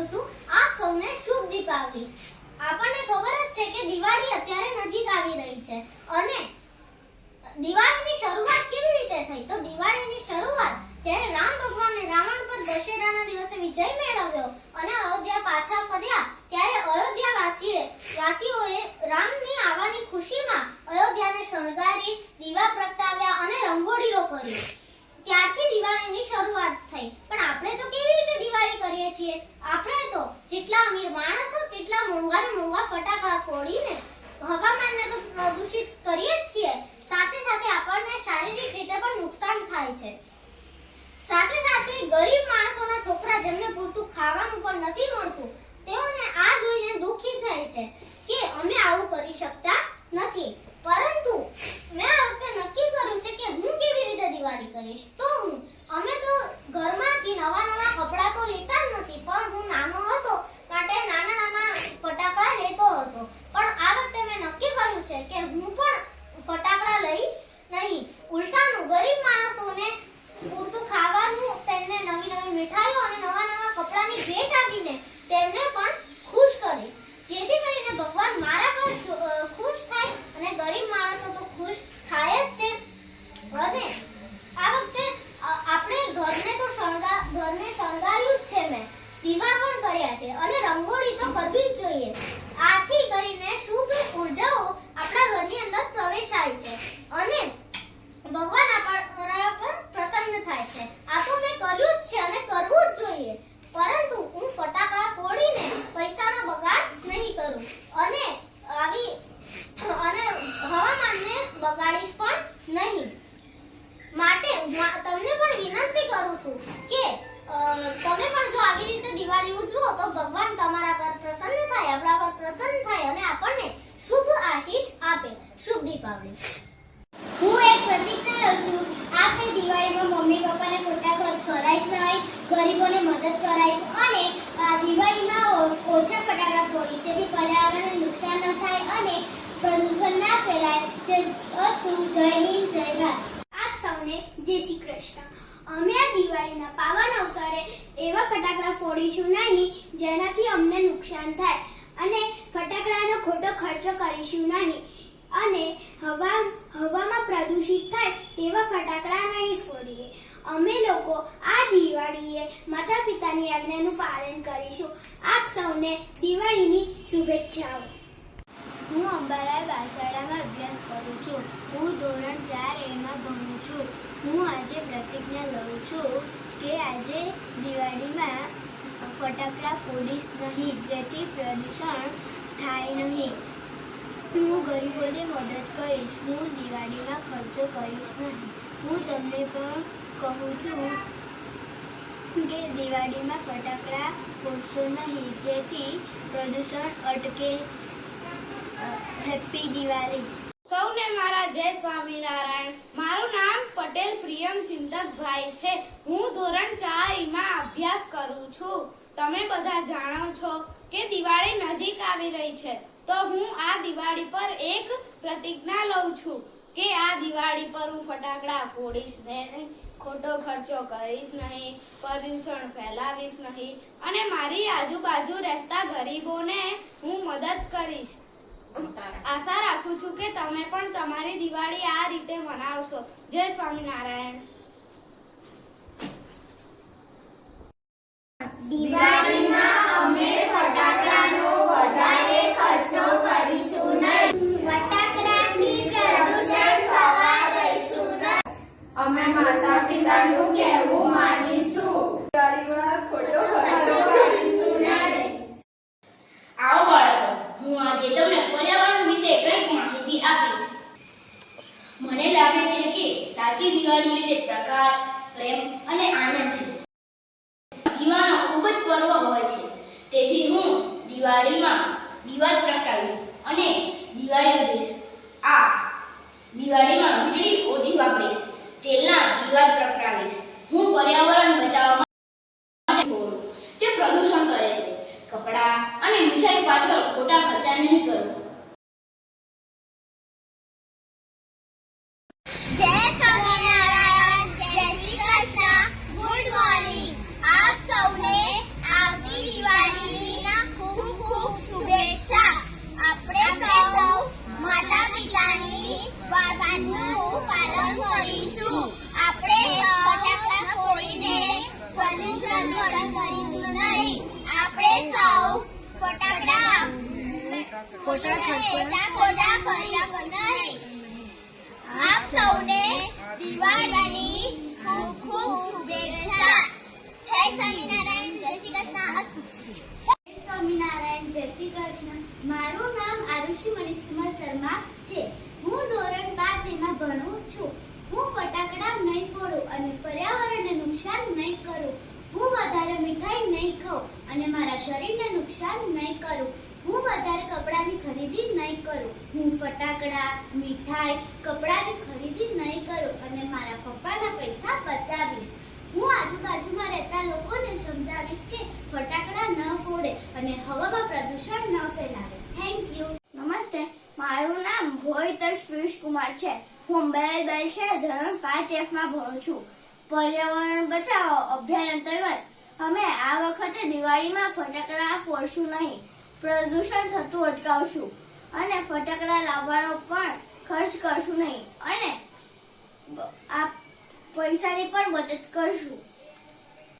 કરું છું આપ સૌને શુભ દીપાવલી। આપણને ખબર જ છે કે દિવાળી અત્યારે નજીક આવી રહી છે અને દિવાળીની શરૂઆત કેવી રીતે થઈ? તો દિવાળીની શરૂઆત જ્યારે રામ ભગવાને રાવણ પર દશેરાના દિવસે વિજય મેળવ્યો અને અયોધ્યા પાછા ફર્યા ત્યારે વાસીઓએ રામની આવવાની ખુશીમાં અયોધ્યાને શણગારી, દીવા પ્રગટાવ્યા અને રંગોળીઓ કરી। ત્યારથી દિવાળીની શરૂઆત થઈ। પણ આપણે તો કેવી રીતે દિવાળી કરીએ છીએ? આપણે તો જેટલા અમીર માણસો તેટલા મોંઘા ફટાકડા ફોડીને હવામાનને તો પ્રદૂષિત કરીએ જ છીએ, સાથે સાથે આપણને શારીરિક રીતે પણ નુકસાન થાય છે। સાથે સાથે ગરીબ માણસોના છોકરા જેમને પૂરતું ખાવાનું પણ નથી મળતું તેઓને આ જોઈને દુઃખી થાય છે કે અમે આવું કરી શકતા નથી। પરંતુ મેં આ વખતે નક્કી કર્યું છે કે હું કેવી રીતે દિવાળી કરીશ। તો અમે તો ઘરમાંથી નવા કપડાં તો લેતા જ નથી, પણ હું નાનો હતો માટે નાના ફટાકડા લેતો હતો। પણ આ વખતે મેં નક્કી કર્યું છે કે હું પણ ફટાકડા લઈશ નહીં, ઉલટાનું ગરીબ માણસોને પૂરતું ખાવાનું, તેમને નવી મીઠાઈઓ અને નવા કપડાની ભેટ આપીને તેમને પણ ખુશ કરીશ, જેથી કરીને ભગવાન મારા પર ખુશ થાય અને ગરીબ માણસો તો ખુશ થાય જ છે। અને આ વખતે આપણે ઘરને શણગાર્યું જ છે, મેં દીવા પણ કર્યા છે અને રંગોળી તો કરવી જ જોઈએ। આથી કરીને શુભ ઉર્જાઓ આપણા ઘરની અંદર પ્રવેશાય છે અને ભગવાન આપણા પર પ્રસન્ન થાય છે। આ તો મેં કર્યું જ છે અને કરવું જ જોઈએ, પરંતુ હું ફટાકડા ફોડીને પૈસાનો બગાડ નહીં કરું અને હવામાનને બગાડીશ પણ નહીં। માટે તમને પણ વિનંતી કરું છું કે તમે પણ જો આવી રીતે દિવાળી ઉજવો તો ભગવાન તમારા પર પ્રસન્ન થાય, આપણા પર પ્રસન્ન થાય અને આપણને શુભ આશીષ આપે। શુભ દીપાવલી। હું એક પ્રતિજ્ઞા લઉં છું, આપણે દિવાળીમાં મમ્મી પપ્પાને ખોટા ખર્ચ કરાઈશ નહીં, ગરીબોને મદદ કરાઈશ અને દિવાળીમાં ઓછા ફટાકડા ફોડીશ, તેથી પર્યાવરણને નુકસાન ન થાય અને પ્રદૂષણ ના ફેલાય। અસ્તુ। જય હિન્દ, જય ભારત। આપ સૌને જય શ્રી કૃષ્ણ। અમે આ દિવાળીના પાવન અવસરે એવા ફટાકડા ફોડીશું નહીં જેનાથી અમને નુકસાન થાય અને ફટાકડાનો ખોટો ખર્ચો કરીશું નહીં અને હવામાં પ્રદૂષિત થાય તેવા ફટાકડા નહીં ફોડીએ। અમે લોકો આ દિવાળીએ માતા પિતાની આજ્ઞાનું પાલન કરીશું। આપ સૌને દિવાળીની શુભેચ્છાઓ। હું અંબાલાલ બાલશાળામાં અભ્યાસ કરું છું। હું ધોરણ 4A ભણું છું। હું આજે પ્રતિજ્ઞા લઉં છું કે આજે દિવાળીમાં ફટાકડા ફોડીશ નહીં, જેથી પ્રદૂષણ થાય નહીં। હું ગરીબોને મદદ કરીશ। હું દિવાળીમાં ખર્ચો કરીશ નહીં। હું તમને પણ કહું છું કે દિવાળીમાં ફટાકડા ફોડશો નહીં, જેથી પ્રદૂષણ અટકે। હેપી દિવાળી। સૌને મારા જય સ્વામિનારાયણ। મારું નામ પટેલ પ્રિયમ ચિંતકભાઈ છે। હું ધોરણ 4 અભ્યાસ કરું છું। તમે બધા જાણો છો કે દિવાળી નજીક આવી રહી છે, તો હું આ દિવાળી પર એક પ્રતિજ્ઞા લઉં છું કે આ દિવાળી પર હું ફટાકડા ફોડીશ નહીં, ખોટો ખર્ચો કરીશ નહીં, પ્રદૂષણ ફેલાવીશ નહીં અને મારી આજુબાજુ રહેતા ગરીબોને હું મદદ કરીશ। આશા રાખું છું કે તમે પણ તમારી દિવાળી આ રીતે મનાવશો। જય સ્વામિનારાયણ। દિવાળીમાં અમે ફટાકડાનો વધારે ખર્ચો કરીશું નહીં, ફટાકડાથી પ્રદૂષણ થવા દઈશું નહીં, અમે માતા પિતાનું કહેવું માનીશું, દિવાળીમાં ખોટો ખર્ચો કરીશું નહીં। આવો બાળકો, હું આજે તમને પર્યાવરણ વિશે કંઈક માહિતી આપીશ। મને લાગે છે કે સાચી દિવાળી એટલે પ્રકાશ, પ્રેમ અને આનંદ છે। દીવાનો ખૂબ જ પર્વ હોય છે, તેથી હું દિવાળીમાં દીવા પ્રગટાવીશ અને દિવાળી ઉજવીશ। આ દિવાળીમાં વીજળી ઓછી વાપરીશ, તેલના દીવા પ્રગટાવીશ। હું પર્યાવરણ બચાવવા માટે છોડું તે પ્રદૂષણ કરે છે, કપડાં અને મીઠાઈ પાછળ ખોટા ખર્ચા નહીં કરું। જય સ્વામિનારાયણ, જય શ્રી કૃષ્ણ, ગુડ મોર્નિંગ। આપ સૌને આવતી દિવાળી પ્રદૂષણ કરીશું નહીં. આપણે સૌ ફટાકડા ખોટા કર્યા નહીં. આપ સૌને દિવાળીની ખૂબ ખૂબ શુભેચ્છા. જય સ્વામિનારાયણ. જય શ્રી કૃષ્ણ. અસ્તુ. જય સ્વામિનારાયણ. જય શ્રી કૃષ્ણ. મારું નામ આરુષિ મનીષકુમાર શર્મા છે. હું ધોરણ 5 માં ભણું છું. હું ફટાકડા નહીં ફોડું અને પર્યાવરણને નુકસાન નહીં કરું. હું વધારે મીઠાઈ નહીં ખાઉં અને મારા શરીરને નુકસાન નહીં કરું. હું વધારે કપડાની ખરીદી નહીં કરું. હું ફટાકડા, મીઠાઈ, કપડાની ખરીદી નહીં કરું અને મારા પપ્પાના પૈસા બચાવીશ. હું આજુબાજુમાં રહેતા લોકોને સમજાવીશ કે ફટાકડા ન ફોડે અને હવામાં પ્રદૂષણ ન ફેલાવે. Thank you. નમસ્તે, મારું નામ ભોઈતર પિયુષ કુમાર છે. હું બેલ છે ધોરણ 5F માં ભણું છું. પર્યાવરણ બચાવો અભિયાન અંતર્ગત અમે આ વખતે દિવાળીમાં ફટાકડા ફોડશું નહીં, પ્રદૂષણ થતું અટકાવશું અને ફટાકડા લાવવાનો પણ ખર્ચ કરશું નહીં અને આ પૈસાની પણ બચત કરશું.